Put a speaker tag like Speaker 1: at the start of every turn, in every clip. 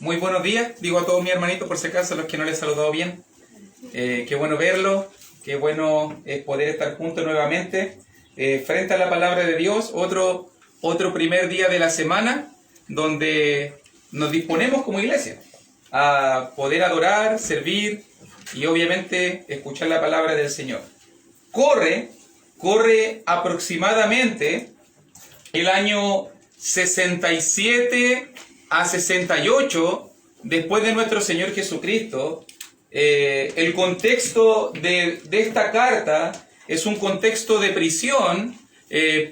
Speaker 1: Muy buenos días, digo a todos mis hermanitos por si acaso, a los que no les he saludado bien. Qué bueno verlos, qué bueno es poder estar juntos nuevamente frente a la palabra de Dios. Otro primer día de la semana donde nos disponemos como iglesia a poder adorar, servir y obviamente escuchar la palabra del Señor. Corre aproximadamente el año 67 a 68 después de nuestro Señor Jesucristo. El contexto de esta carta es un contexto de prisión.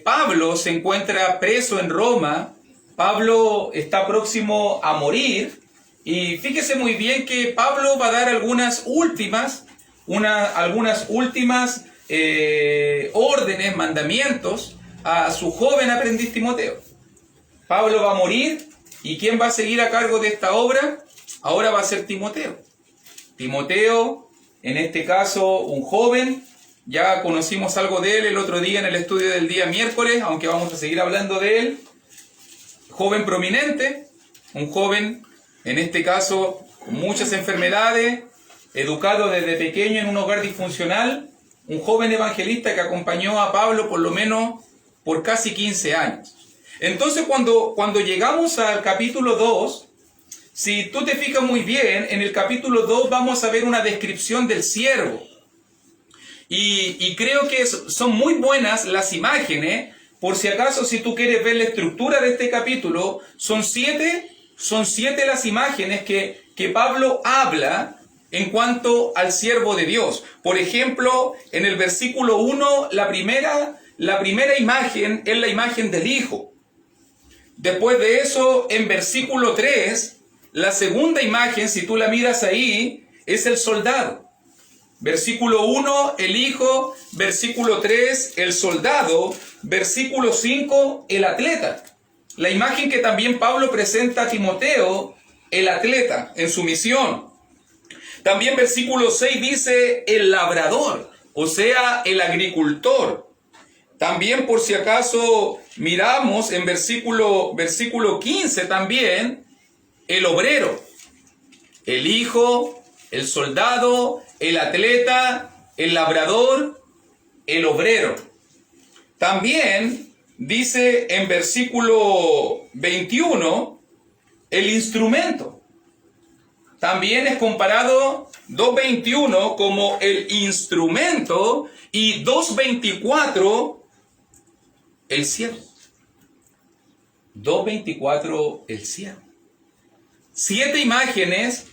Speaker 1: Pablo se encuentra preso en Roma. Pablo está próximo a morir. Y fíjese muy bien que Pablo va a dar algunas últimas órdenes, mandamientos a su joven aprendiz Timoteo. Pablo va a morir, ¿y quién va a seguir a cargo de esta obra? Ahora va a ser Timoteo. Timoteo, en este caso, un joven. Ya conocimos algo de él el otro día en el estudio del día miércoles, aunque vamos a seguir hablando de él. Joven prominente, un joven, en este caso, con muchas enfermedades, educado desde pequeño en un hogar disfuncional, un joven evangelista que acompañó a Pablo por lo menos por casi 15 años. Entonces, cuando llegamos al capítulo 2, si tú te fijas muy bien, en el capítulo 2 vamos a ver una descripción del siervo. Y creo que son muy buenas las imágenes. Por si acaso, si tú quieres ver la estructura de este capítulo, son siete las imágenes que Pablo habla en cuanto al siervo de Dios. Por ejemplo, en el versículo 1, la primera imagen es la imagen del Hijo. Después de eso, en versículo 3, la segunda imagen, si tú la miras ahí, es el soldado. Versículo 1, el Hijo. Versículo 3, el soldado. Versículo 5, el atleta. La imagen que también Pablo presenta a Timoteo, el atleta, en su misión. También versículo 6 dice el labrador, o sea, el agricultor. También, por si acaso, miramos en versículo 15 también, el obrero, el hijo, el soldado, el atleta, el labrador, el obrero. También dice en versículo 21, el instrumento. También es comparado 2.21 como el instrumento y 2.24 el siervo. 2.24 el siervo. 7 imágenes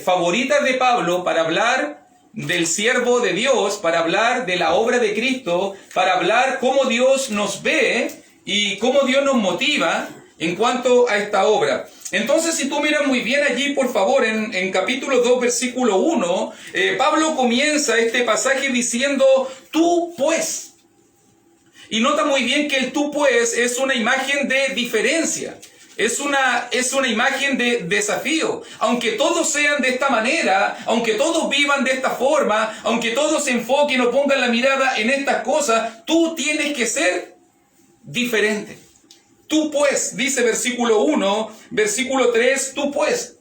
Speaker 1: favoritas de Pablo para hablar del siervo de Dios, para hablar de la obra de Cristo, para hablar cómo Dios nos ve y cómo Dios nos motiva en cuanto a esta obra. Entonces, si tú miras muy bien allí, por favor, en capítulo 2, versículo 1, Pablo comienza este pasaje diciendo, tú pues. Y nota muy bien que el tú pues es una imagen de diferencia. Es una imagen de desafío. Aunque todos sean de esta manera, aunque todos vivan de esta forma, aunque todos se enfoquen o pongan la mirada en estas cosas, tú tienes que ser diferente. Tú pues, dice versículo 1, versículo 3, tú pues.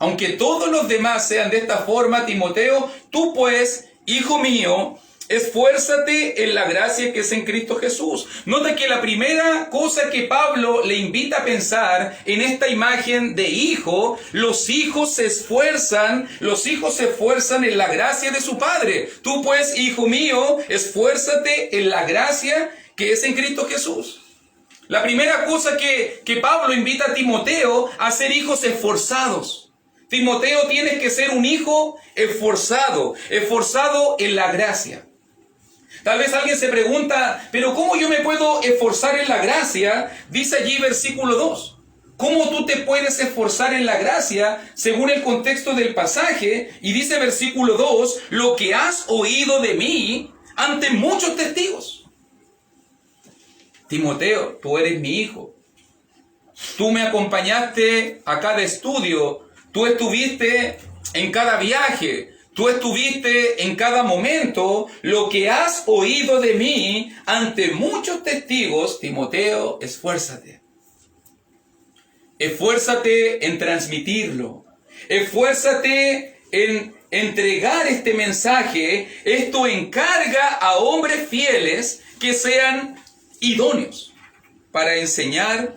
Speaker 1: Aunque todos los demás sean de esta forma, Timoteo, tú pues, hijo mío, esfuérzate en la gracia que es en Cristo Jesús. Nota que la primera cosa que Pablo le invita a pensar en esta imagen de hijo, los hijos se esfuerzan en la gracia de su padre. Tú pues, hijo mío, esfuérzate en la gracia que es en Cristo Jesús. La primera cosa que Pablo invita a Timoteo a ser hijos esforzados. Timoteo, tienes que ser un hijo esforzado en la gracia. Tal vez alguien se pregunta, pero ¿cómo yo me puedo esforzar en la gracia? Dice allí versículo 2. ¿Cómo tú te puedes esforzar en la gracia según el contexto del pasaje? Y dice versículo 2, lo que has oído de mí ante muchos testigos. Timoteo, tú eres mi hijo. Tú me acompañaste a cada estudio. Tú estuviste en cada viaje. Tú estuviste en cada momento. Lo que has oído de mí ante muchos testigos, Timoteo, esfuérzate. Esfuérzate en transmitirlo. Esfuérzate en entregar este mensaje. Esto encarga a hombres fieles que sean idóneos para enseñar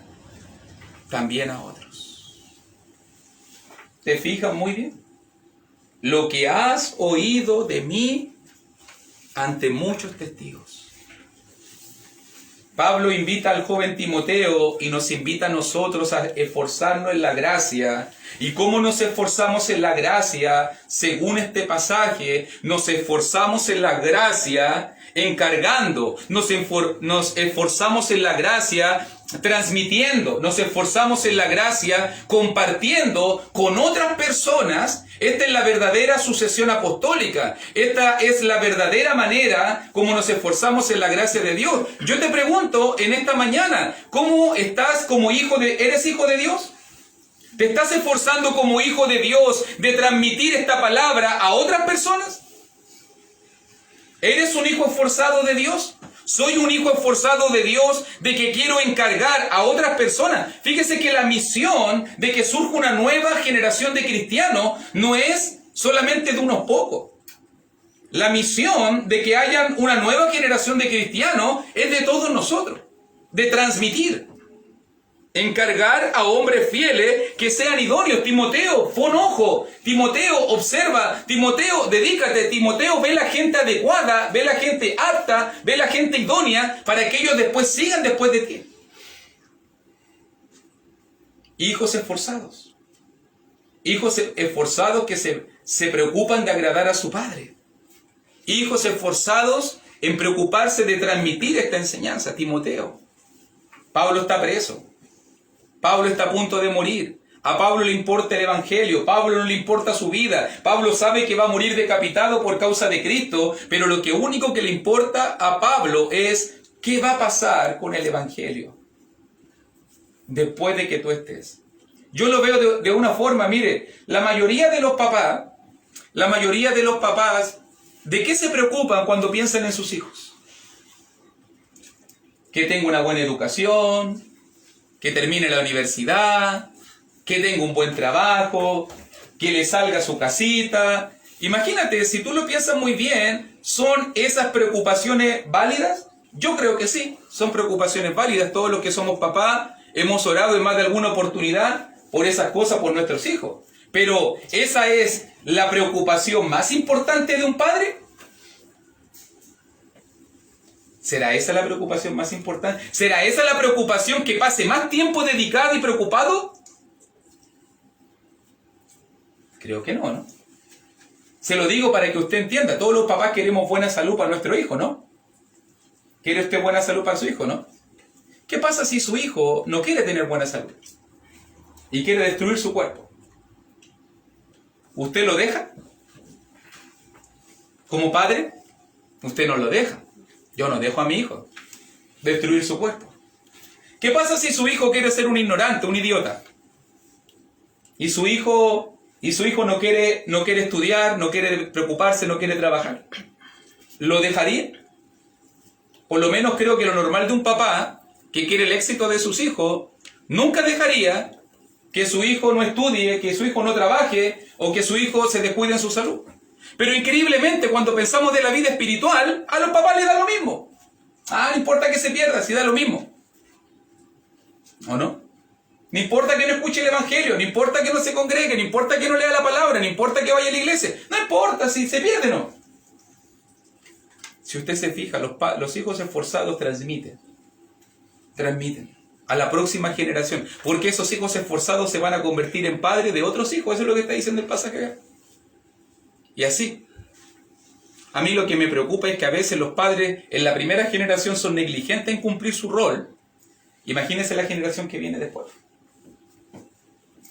Speaker 1: también a otros. ¿Te fijas muy bien? Lo que has oído de mí ante muchos testigos. Pablo invita al joven Timoteo y nos invita a nosotros a esforzarnos en la gracia. ¿Y cómo nos esforzamos en la gracia? Según este pasaje, nos esforzamos en la gracia encargando, nos esforzamos en la gracia transmitiendo, nos esforzamos en la gracia compartiendo con otras personas. Esta es la verdadera sucesión apostólica. Esta es la verdadera manera como nos esforzamos en la gracia de Dios. Yo te pregunto en esta mañana, ¿cómo estás como eres hijo de Dios? ¿Te estás esforzando como hijo de Dios de transmitir esta palabra a otras personas? ¿Eres un hijo esforzado de Dios? Soy un hijo esforzado de Dios de que quiero encargar a otras personas. Fíjese que la misión de que surja una nueva generación de cristianos no es solamente de unos pocos. La misión de que haya una nueva generación de cristianos es de todos nosotros, de transmitir. Encargar a hombres fieles que sean idóneos. Timoteo, pon ojo. Timoteo, observa. Timoteo, dedícate. Timoteo, ve la gente adecuada, ve la gente apta, ve la gente idónea para que ellos después sigan después de ti. Hijos esforzados. Hijos esforzados que se preocupan de agradar a su padre. Hijos esforzados en preocuparse de transmitir esta enseñanza. Timoteo. Pablo está preso. Pablo está a punto de morir. A Pablo le importa el evangelio. Pablo no le importa su vida. Pablo sabe que va a morir decapitado por causa de Cristo, pero lo único que le importa a Pablo es qué va a pasar con el evangelio después de que tú estés. Yo lo veo de una forma, mire, la mayoría de los papás, ¿de qué se preocupan cuando piensan en sus hijos? Que tenga una buena educación, que termine la universidad, que tenga un buen trabajo, que le salga su casita. Imagínate, si tú lo piensas muy bien, ¿son esas preocupaciones válidas? Yo creo que sí, son preocupaciones válidas. Todos los que somos papás hemos orado en más de alguna oportunidad por esas cosas, por nuestros hijos. Pero, ¿esa es la preocupación más importante de un padre? ¿Será esa la preocupación más importante? ¿Será esa la preocupación que pase más tiempo dedicado y preocupado? Creo que no, ¿no? Se lo digo para que usted entienda. Todos los papás queremos buena salud para nuestro hijo, ¿no? ¿Quiere usted buena salud para su hijo, no? ¿Qué pasa si su hijo no quiere tener buena salud y quiere destruir su cuerpo? ¿Usted lo deja? Como padre, usted no lo deja. Yo no dejo a mi hijo destruir su cuerpo. ¿Qué pasa si su hijo quiere ser un ignorante, un idiota? Y su hijo no quiere estudiar, no quiere preocuparse, no quiere trabajar. ¿Lo dejaría? Por lo menos creo que lo normal de un papá que quiere el éxito de sus hijos nunca dejaría que su hijo no estudie, que su hijo no trabaje o que su hijo se descuide en su salud. Pero increíblemente, cuando pensamos de la vida espiritual, a los papás les da lo mismo. No importa que se pierda, si da lo mismo. ¿O no? No importa que no escuche el evangelio, no importa que no se congregue, no importa que no lea la palabra, no importa que vaya a la iglesia. No importa si se pierde o no. Si usted se fija, los hijos esforzados transmiten a la próxima generación. Porque esos hijos esforzados se van a convertir en padres de otros hijos. Eso es lo que está diciendo el pasaje acá. Y así, a mí lo que me preocupa es que a veces los padres en la primera generación son negligentes en cumplir su rol. Imagínense la generación que viene después.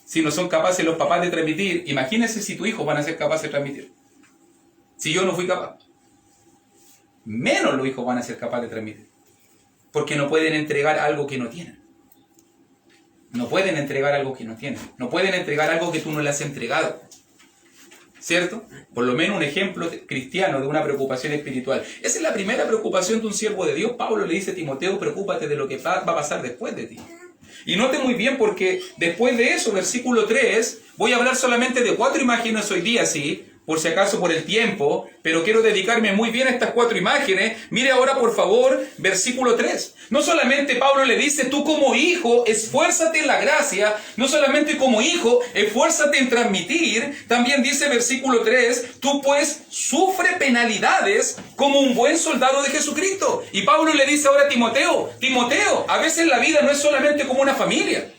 Speaker 1: Si no son capaces los papás de transmitir, imagínense si tus hijos van a ser capaces de transmitir. Si yo no fui capaz, menos los hijos van a ser capaces de transmitir. Porque no pueden entregar algo que no tienen. No pueden entregar algo que no tienen. No pueden entregar algo que tú no les has entregado. ¿Cierto? Por lo menos un ejemplo cristiano de una preocupación espiritual. Esa es la primera preocupación de un siervo de Dios. Pablo le dice a Timoteo, preocúpate de lo que va a pasar después de ti. Y note muy bien porque después de eso, versículo 3, voy a hablar solamente de 4 imágenes hoy día, sí, por si acaso por el tiempo, pero quiero dedicarme muy bien a estas 4 imágenes. Mire ahora, por favor, versículo 3. No solamente Pablo le dice, tú como hijo, esfuérzate en la gracia, no solamente como hijo, esfuérzate en transmitir, también dice versículo 3, tú pues sufre penalidades como un buen soldado de Jesucristo. Y Pablo le dice ahora a Timoteo, Timoteo, a veces la vida no es solamente como una familia,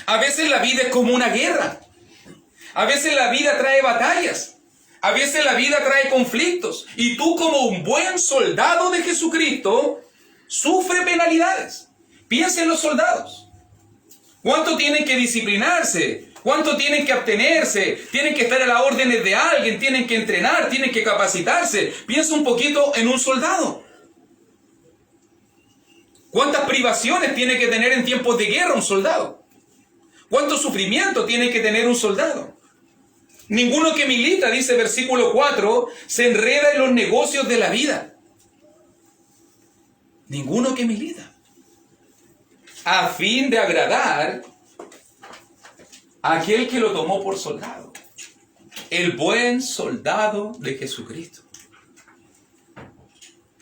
Speaker 1: a veces la vida es como una guerra. A veces la vida trae batallas. A veces la vida trae conflictos. Y tú como un buen soldado de Jesucristo, sufre penalidades. Piensa en los soldados. ¿Cuánto tienen que disciplinarse? ¿Cuánto tienen que abstenerse? Tienen que estar a las órdenes de alguien. Tienen que entrenar. Tienen que capacitarse. Piensa un poquito en un soldado. ¿Cuántas privaciones tiene que tener en tiempos de guerra un soldado? ¿Cuánto sufrimiento tiene que tener un soldado? Ninguno que milita, dice versículo 4, se enreda en los negocios de la vida. Ninguno que milita. A fin de agradar a aquel que lo tomó por soldado. El buen soldado de Jesucristo.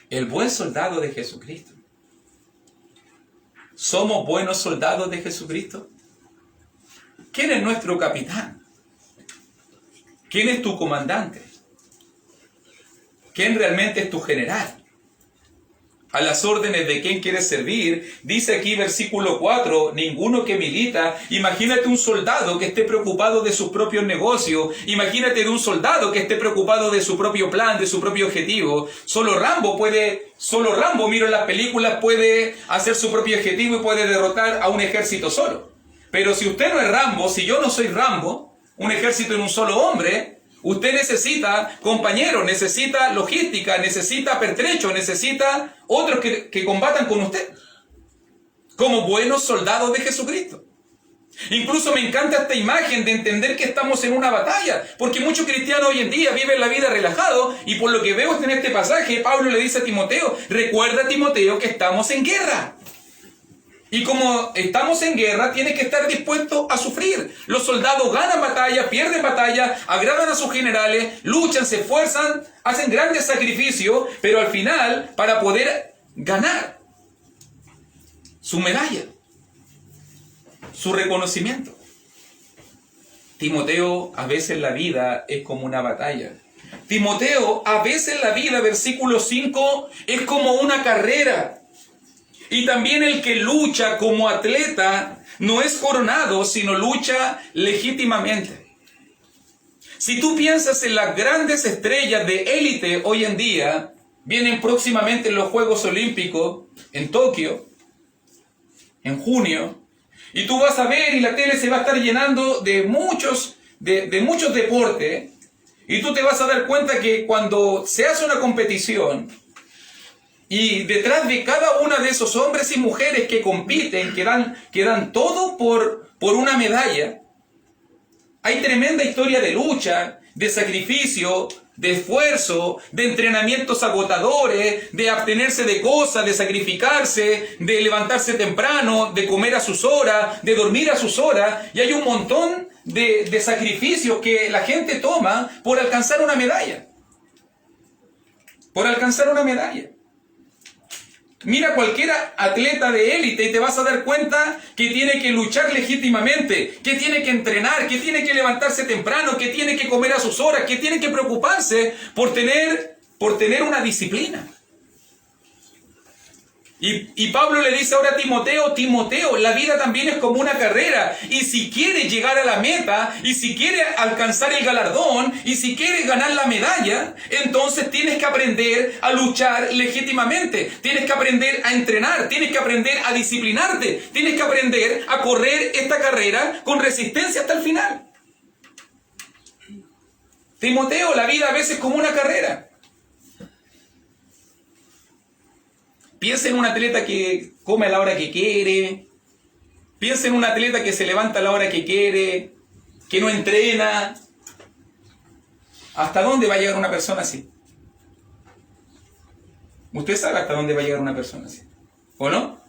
Speaker 1: El buen soldado de Jesucristo. ¿Somos buenos soldados de Jesucristo? ¿Quién es nuestro capitán? ¿Quién es tu comandante? ¿Quién realmente es tu general? A las órdenes de quién quieres servir, dice aquí versículo 4, ninguno que milita. Imagínate un soldado que esté preocupado de sus propios negocios. Imagínate de un soldado que esté preocupado de su propio plan, de su propio objetivo. Solo Rambo, miro en las películas, puede hacer su propio objetivo y puede derrotar a un ejército solo. Pero si usted no es Rambo, si yo no soy Rambo, un ejército en un solo hombre, usted necesita compañeros, necesita logística, necesita pertrechos, necesita otros que combatan con usted, como buenos soldados de Jesucristo. Incluso me encanta esta imagen de entender que estamos en una batalla, porque muchos cristianos hoy en día viven la vida relajado, y por lo que veo en este pasaje, Pablo le dice a Timoteo, recuerda Timoteo que estamos en guerra. Y como estamos en guerra, tienes que estar dispuesto a sufrir. Los soldados ganan batalla, pierden batalla, agradan a sus generales, luchan, se esfuerzan, hacen grandes sacrificios, pero al final, para poder ganar su medalla, su reconocimiento. Timoteo, a veces la vida es como una batalla. Timoteo, a veces la vida, versículo 5, es como una carrera. Y también el que lucha como atleta no es coronado, sino lucha legítimamente. Si tú piensas en las grandes estrellas de élite hoy en día, vienen próximamente los Juegos Olímpicos en Tokio, en junio, y tú vas a ver y la tele se va a estar llenando de muchos deportes, y tú te vas a dar cuenta que cuando se hace una competición, y detrás de cada uno de esos hombres y mujeres que compiten, que dan todo por una medalla, hay tremenda historia de lucha, de sacrificio, de esfuerzo, de entrenamientos agotadores, de abstenerse de cosas, de sacrificarse, de levantarse temprano, de comer a sus horas, de dormir a sus horas, y hay un montón de sacrificios que la gente toma por alcanzar una medalla. Por alcanzar una medalla. Mira cualquier atleta de élite y te vas a dar cuenta que tiene que luchar legítimamente, que tiene que entrenar, que tiene que levantarse temprano, que tiene que comer a sus horas, que tiene que preocuparse por tener una disciplina. Y Pablo le dice ahora a Timoteo, Timoteo, la vida también es como una carrera, y si quieres llegar a la meta, y si quieres alcanzar el galardón, y si quieres ganar la medalla, entonces tienes que aprender a luchar legítimamente, tienes que aprender a entrenar, tienes que aprender a disciplinarte, tienes que aprender a correr esta carrera con resistencia hasta el final. Timoteo, la vida a veces es como una carrera. Piensa en un atleta que come a la hora que quiere. Piensa en un atleta que se levanta a la hora que quiere, que no entrena. ¿Hasta dónde va a llegar una persona así? Usted sabe hasta dónde va a llegar una persona así, ¿o no?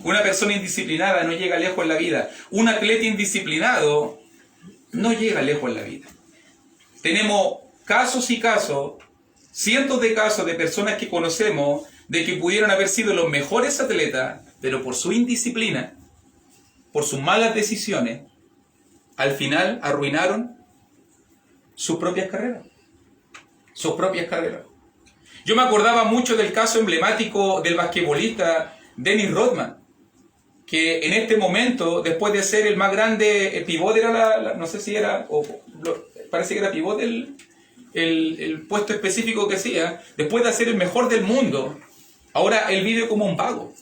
Speaker 1: Una persona indisciplinada no llega lejos en la vida. Un atleta indisciplinado no llega lejos en la vida. Tenemos casos y casos, cientos de casos de personas que conocemos de que pudieron haber sido los mejores atletas, pero por su indisciplina, por sus malas decisiones, al final arruinaron sus propias carreras. Sus propias carreras. Yo me acordaba mucho del caso emblemático del basquetbolista Dennis Rodman, que en este momento, después de ser el más grande, el pivot era no sé si era, parece que era pivot el puesto específico que hacía, después de ser el mejor del mundo, ahora él vive como un vago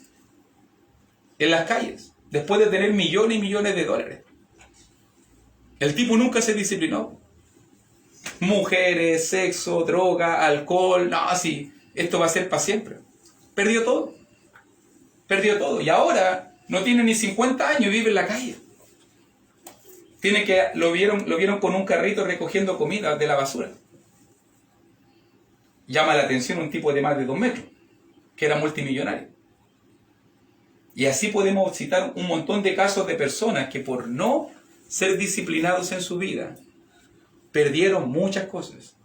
Speaker 1: en las calles, después de tener millones y millones de dólares. El tipo nunca se disciplinó. Mujeres, sexo, droga, alcohol, no, sí, esto va a ser para siempre. Perdió todo. Perdió todo. Y ahora no tiene ni 50 años y vive en la calle. Lo vieron con un carrito recogiendo comida de la basura. Llama la atención un tipo de más de 2 metros, que era multimillonario. Y así podemos citar un montón de casos de personas que por no ser disciplinados en su vida, perdieron muchas cosas.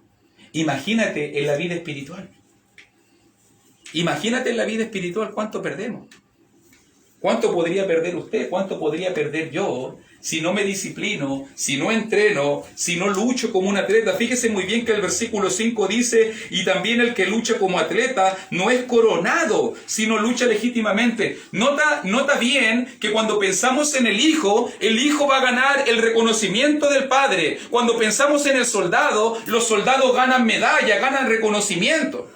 Speaker 1: Imagínate en la vida espiritual. Imagínate en la vida espiritual cuánto perdemos. ¿Cuánto podría perder usted? ¿Cuánto podría perder yo si no me disciplino, si no entreno, si no lucho como un atleta? Fíjese muy bien que el versículo 5 dice, y también el que lucha como atleta no es coronado, sino lucha legítimamente. Nota bien que cuando pensamos en el hijo va a ganar el reconocimiento del padre. Cuando pensamos en el soldado, los soldados ganan medalla, ganan reconocimiento.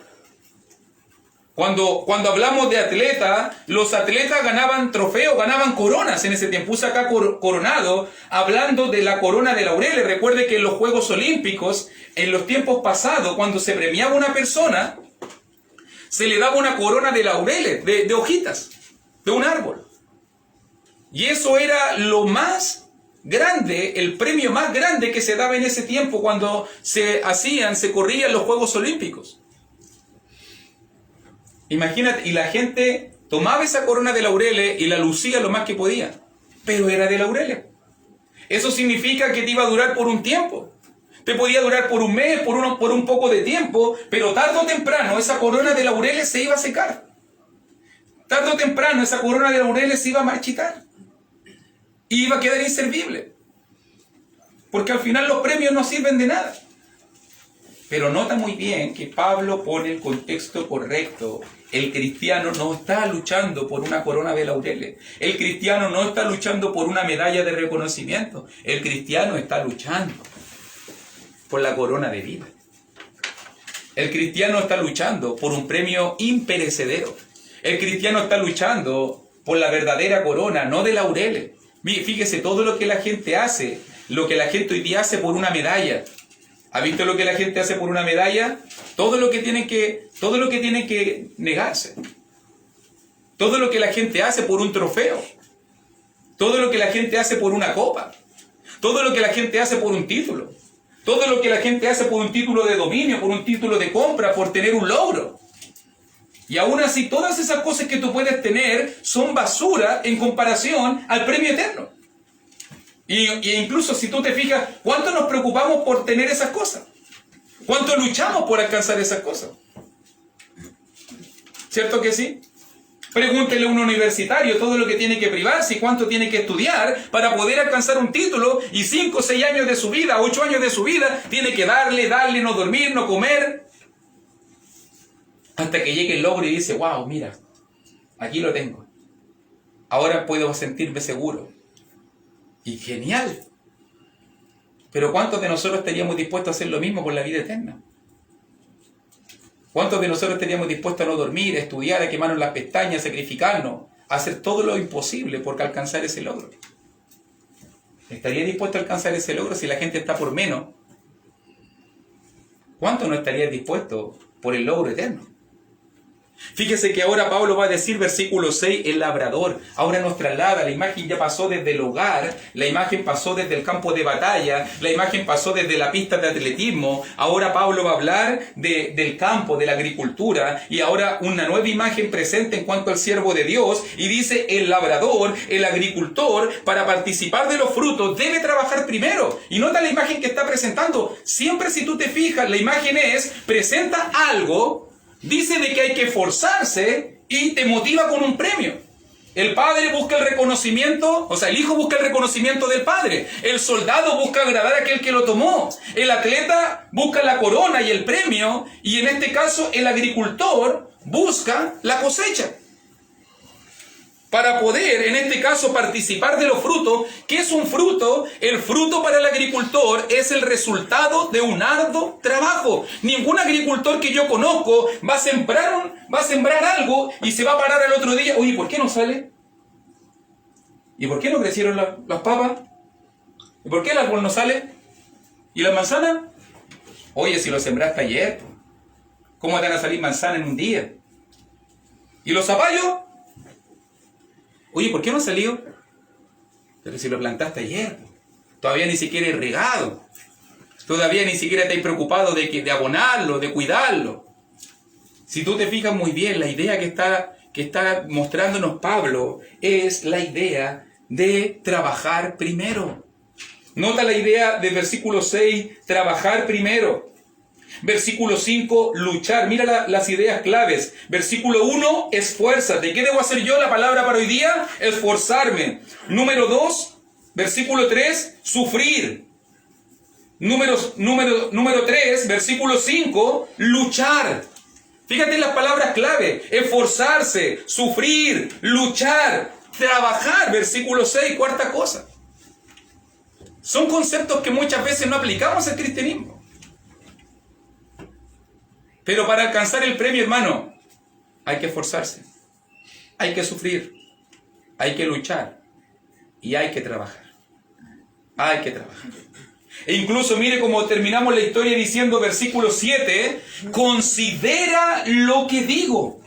Speaker 1: Cuando hablamos de atleta, los atletas ganaban trofeos, ganaban coronas en ese tiempo. Puse acá coronado, hablando de la corona de laureles. Recuerde que en los Juegos Olímpicos, en los tiempos pasados, cuando se premiaba a una persona, se le daba una corona de laureles, de hojitas, de un árbol. Y eso era lo más grande, el premio más grande que se daba en ese tiempo cuando se corrían los Juegos Olímpicos. Imagínate, y la gente tomaba esa corona de laureles y la lucía lo más que podía, pero era de laureles. Eso significa que te iba a durar por un tiempo. Te podía durar por un mes, por un poco de tiempo, pero tarde o temprano esa corona de laureles se iba a secar. Tarde o temprano esa corona de laureles se iba a marchitar. Y iba a quedar inservible. Porque al final los premios no sirven de nada. Pero nota muy bien que Pablo pone el contexto correcto. El cristiano no está luchando por una corona de laureles. El cristiano no está luchando por una medalla de reconocimiento. El cristiano está luchando por la corona de vida. El cristiano está luchando por un premio imperecedero. El cristiano está luchando por la verdadera corona, no de laureles. Fíjese, todo lo que la gente hace, lo que la gente hoy día hace por una medalla. ¿Ha visto lo que la gente hace por una medalla? Todo lo que tienen que negarse. Todo lo que la gente hace por un trofeo. Todo lo que la gente hace por una copa. Todo lo que la gente hace por un título. Todo lo que la gente hace por un título de dominio, por un título de compra, por tener un logro. Y aún así, todas esas cosas que tú puedes tener son basura en comparación al premio eterno. Y incluso si tú te fijas, ¿cuánto nos preocupamos por tener esas cosas? ¿Cuánto luchamos por alcanzar esas cosas? ¿Cierto que sí? Pregúntele a un universitario todo lo que tiene que privarse y cuánto tiene que estudiar para poder alcanzar un título, y 5 o 6 años de su vida, 8 años de su vida, tiene que darle, no dormir, no comer, hasta que llegue el logro y dice, wow, mira, aquí lo tengo. Ahora puedo sentirme seguro. Y genial. Pero ¿cuántos de nosotros estaríamos dispuestos a hacer lo mismo por la vida eterna? ¿Cuántos de nosotros estaríamos dispuestos a no dormir, a estudiar, a quemarnos las pestañas, a sacrificarnos, a hacer todo lo imposible por alcanzar ese logro? ¿Estaría dispuesto a alcanzar ese logro si la gente está por menos? ¿Cuánto no estaría dispuesto por el logro eterno? Fíjese que ahora Pablo va a decir, versículo 6, el labrador. Ahora nos traslada, la imagen ya pasó desde el hogar, la imagen pasó desde el campo de batalla, la imagen pasó desde la pista de atletismo. Ahora Pablo va a hablar del campo, de la agricultura, y ahora una nueva imagen presente en cuanto al siervo de Dios, y dice el labrador, el agricultor, para participar de los frutos debe trabajar primero. Y nota la imagen que está presentando. Siempre, si tú te fijas, la imagen presenta algo. Dice de que hay que esforzarse y te motiva con un premio. El padre busca el reconocimiento, o sea, el hijo busca el reconocimiento del padre. El soldado busca agradar a aquel que lo tomó. El atleta busca la corona y el premio. Y en este caso, el agricultor busca la cosecha. Para poder, en este caso, participar de los frutos. ¿Qué es un fruto? El fruto para el agricultor es el resultado de un arduo trabajo. Ningún agricultor que yo conozco va a sembrar algo y se va a parar al otro día. Oye, ¿por qué no sale? ¿Y por qué no crecieron las papas? ¿Y por qué el árbol no sale? ¿Y las manzanas? Oye, si lo sembraste ayer, ¿cómo te van a salir manzanas en un día? ¿Y los zapallos? Oye, ¿por qué no salió? Pero si lo plantaste ayer, todavía ni siquiera es regado, todavía ni siquiera te has preocupado de abonarlo, de cuidarlo. Si tú te fijas muy bien, la idea que está mostrándonos Pablo es la idea de trabajar primero. Nota la idea del versículo 6, trabajar primero. Versículo 5, luchar. Mira las ideas claves. Versículo 1, esfuérzate. ¿Qué debo hacer yo? La palabra para hoy día, esforzarme. Número 2, versículo 3, sufrir. Número 3, versículo 5, luchar. Fíjate en las palabras clave. Esforzarse, sufrir, luchar, trabajar. Versículo 6, cuarta cosa. Son conceptos que muchas veces no aplicamos al cristianismo. Pero para alcanzar el premio, hermano, hay que esforzarse, hay que sufrir, hay que luchar y hay que trabajar. Hay que trabajar. E incluso mire cómo terminamos la historia diciendo, versículo 7, considera lo que digo.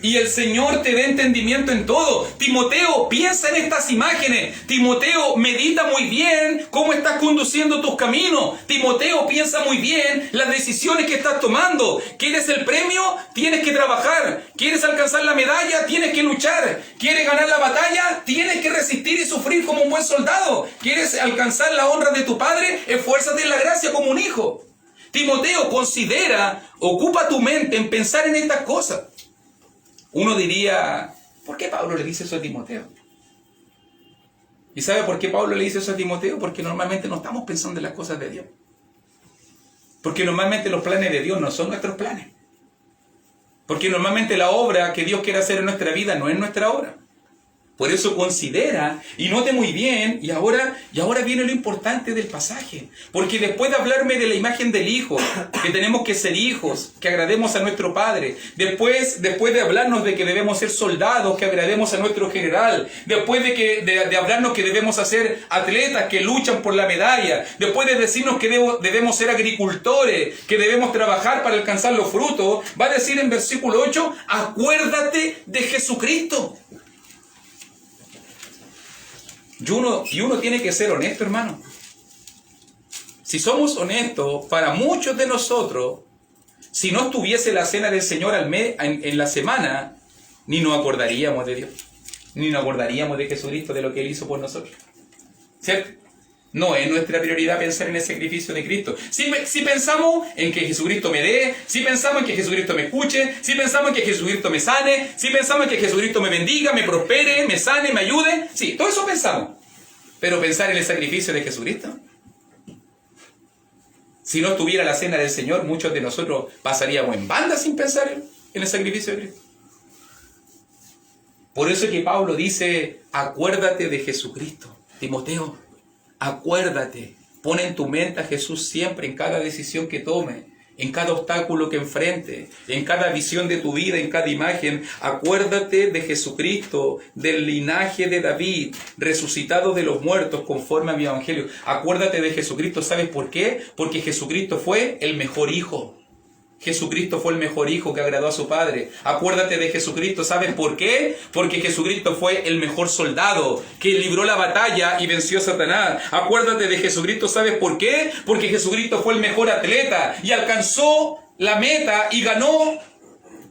Speaker 1: Y el Señor te dé entendimiento en todo. Timoteo, piensa en estas imágenes. Timoteo, medita muy bien cómo estás conduciendo tus caminos. Timoteo, piensa muy bien las decisiones que estás tomando. ¿Quieres el premio? Tienes que trabajar. ¿Quieres alcanzar la medalla? Tienes que luchar. ¿Quieres ganar la batalla? Tienes que resistir y sufrir como un buen soldado. ¿Quieres alcanzar la honra de tu padre? Esfuérzate en la gracia como un hijo. Timoteo, considera, ocupa tu mente en pensar en estas cosas. Uno diría, ¿por qué Pablo le dice eso a Timoteo? ¿Y sabe por qué Pablo le dice eso a Timoteo? Porque normalmente no estamos pensando en las cosas de Dios. Porque normalmente los planes de Dios no son nuestros planes. Porque normalmente la obra que Dios quiere hacer en nuestra vida no es nuestra obra. Por eso considera, y note muy bien, y ahora viene lo importante del pasaje. Porque después de hablarme de la imagen del Hijo, que tenemos que ser hijos, que agrademos a nuestro Padre, después de hablarnos de que debemos ser soldados, que agrademos a nuestro general, después de hablarnos que debemos ser atletas que luchan por la medalla, después de decirnos que debemos ser agricultores, que debemos trabajar para alcanzar los frutos, va a decir en versículo 8, acuérdate de Jesucristo. Y uno tiene que ser honesto, hermano. Si somos honestos, para muchos de nosotros, si no estuviese la cena del Señor en la semana, ni nos acordaríamos de Dios, ni nos acordaríamos de Jesucristo, de lo que Él hizo por nosotros. ¿Cierto? No es nuestra prioridad pensar en el sacrificio de Cristo. Si pensamos en que Jesucristo me dé, si pensamos en que Jesucristo me escuche, si pensamos en que Jesucristo me sane, si pensamos en que Jesucristo me bendiga, me prospere, me sane, me ayude, sí, todo eso pensamos. Pero pensar en el sacrificio de Jesucristo. Si no estuviera la cena del Señor, muchos de nosotros pasaríamos en banda sin pensar en el sacrificio de Cristo. Por eso es que Pablo dice, acuérdate de Jesucristo. Timoteo, acuérdate, pon en tu mente a Jesús siempre en cada decisión que tome, en cada obstáculo que enfrente, en cada visión de tu vida, en cada imagen. Acuérdate de Jesucristo, del linaje de David, resucitado de los muertos conforme a mi evangelio. Acuérdate de Jesucristo, ¿sabes por qué? Porque Jesucristo fue el mejor hijo. Jesucristo fue el mejor hijo que agradó a su Padre. Acuérdate de Jesucristo. ¿Sabes por qué? Porque Jesucristo fue el mejor soldado que libró la batalla y venció a Satanás. Acuérdate de Jesucristo. ¿Sabes por qué? Porque Jesucristo fue el mejor atleta y alcanzó la meta y ganó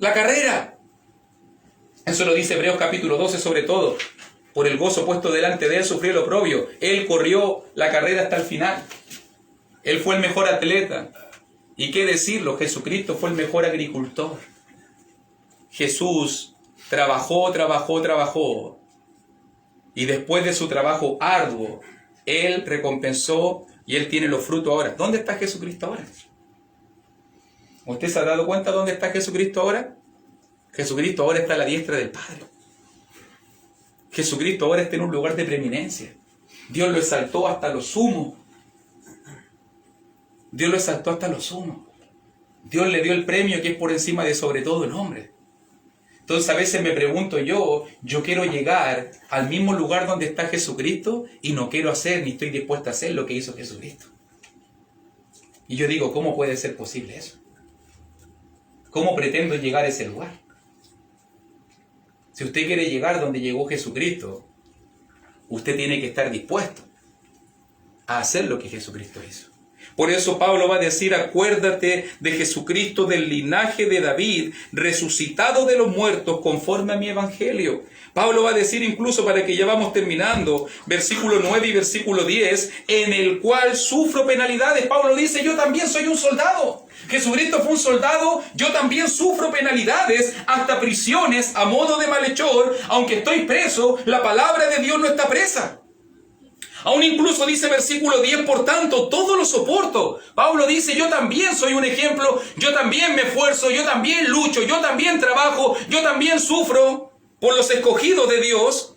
Speaker 1: la carrera. Eso lo dice Hebreos capítulo 12 sobre todo. Por el gozo puesto delante de él sufrió el oprobio. Él corrió la carrera hasta el final. Él fue el mejor atleta. ¿Y qué decirlo? Jesucristo fue el mejor agricultor. Jesús trabajó. Y después de su trabajo arduo, Él recompensó y Él tiene los frutos ahora. ¿Dónde está Jesucristo ahora? ¿Usted se ha dado cuenta dónde está Jesucristo ahora? Jesucristo ahora está a la diestra del Padre. Jesucristo ahora está en un lugar de preeminencia. Dios lo exaltó hasta lo sumo. Dios lo exaltó hasta lo sumo. Dios le dio el premio que es por encima de sobre todo nombre. Entonces a veces me pregunto yo quiero llegar al mismo lugar donde está Jesucristo y no quiero hacer ni estoy dispuesto a hacer lo que hizo Jesucristo. Y yo digo, ¿cómo puede ser posible eso? ¿Cómo pretendo llegar a ese lugar? Si usted quiere llegar donde llegó Jesucristo, usted tiene que estar dispuesto a hacer lo que Jesucristo hizo. Por eso Pablo va a decir, acuérdate de Jesucristo del linaje de David, resucitado de los muertos conforme a mi evangelio. Pablo va a decir incluso, para que ya vamos terminando, versículo 9 y versículo 10, en el cual sufro penalidades. Pablo dice, yo también soy un soldado. Jesucristo fue un soldado, yo también sufro penalidades, hasta prisiones a modo de malhechor. Aunque estoy preso, la palabra de Dios no está presa. Aún incluso dice versículo 10, por tanto, todo lo soporto. Pablo dice, yo también soy un ejemplo, yo también me esfuerzo, yo también lucho, yo también trabajo, yo también sufro por los escogidos de Dios.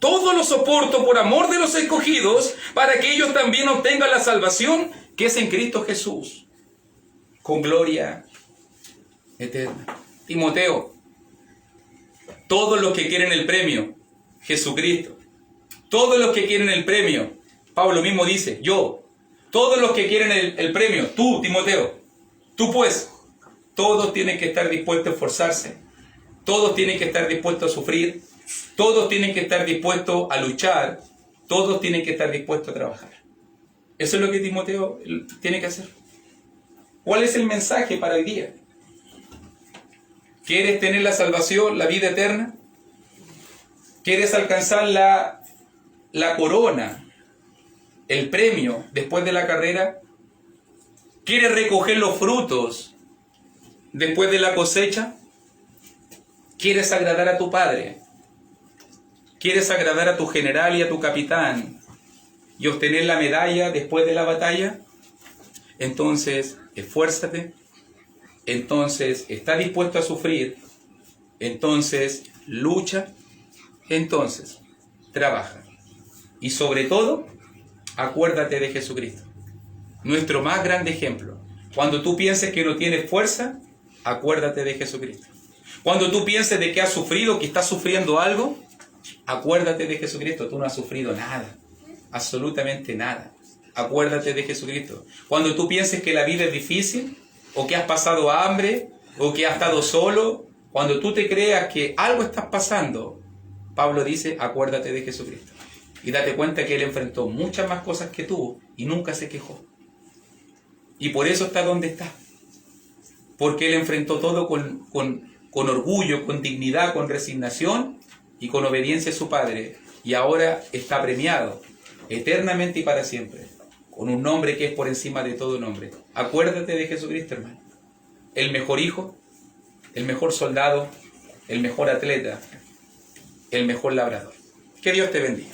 Speaker 1: Todo lo soporto por amor de los escogidos, para que ellos también obtengan la salvación que es en Cristo Jesús, con gloria eterna. Timoteo, todos los que quieren el premio, Jesucristo. Todos los que quieren el premio, Pablo mismo dice, yo, todos los que quieren el premio, tú, Timoteo, tú pues, todos tienen que estar dispuestos a esforzarse, todos tienen que estar dispuestos a sufrir, todos tienen que estar dispuestos a luchar, todos tienen que estar dispuestos a trabajar. Eso es lo que Timoteo tiene que hacer. ¿Cuál es el mensaje para hoy día? ¿Quieres tener la salvación, la vida eterna? ¿Quieres alcanzar la corona, el premio después de la carrera? ¿Quieres recoger los frutos después de la cosecha? ¿Quieres agradar a tu padre? ¿Quieres agradar a tu general y a tu capitán y obtener la medalla después de la batalla? Entonces, esfuérzate. Entonces, está dispuesto a sufrir. Entonces, lucha. Entonces, trabaja. Y sobre todo, acuérdate de Jesucristo, nuestro más grande ejemplo. Cuando tú pienses que no tienes fuerza, acuérdate de Jesucristo. Cuando tú pienses de que has sufrido, que estás sufriendo algo, acuérdate de Jesucristo. Tú no has sufrido nada, absolutamente nada. Acuérdate de Jesucristo. Cuando tú pienses que la vida es difícil, o que has pasado hambre, o que has estado solo, cuando tú te creas que algo estás pasando, Pablo dice, acuérdate de Jesucristo. Y date cuenta que Él enfrentó muchas más cosas que tú y nunca se quejó. Y por eso está donde está. Porque Él enfrentó todo con orgullo, con dignidad, con resignación y con obediencia a su Padre. Y ahora está premiado eternamente y para siempre, con un nombre que es por encima de todo nombre. Acuérdate de Jesucristo, hermano. El mejor hijo, el mejor soldado, el mejor atleta, el mejor labrador. Que Dios te bendiga.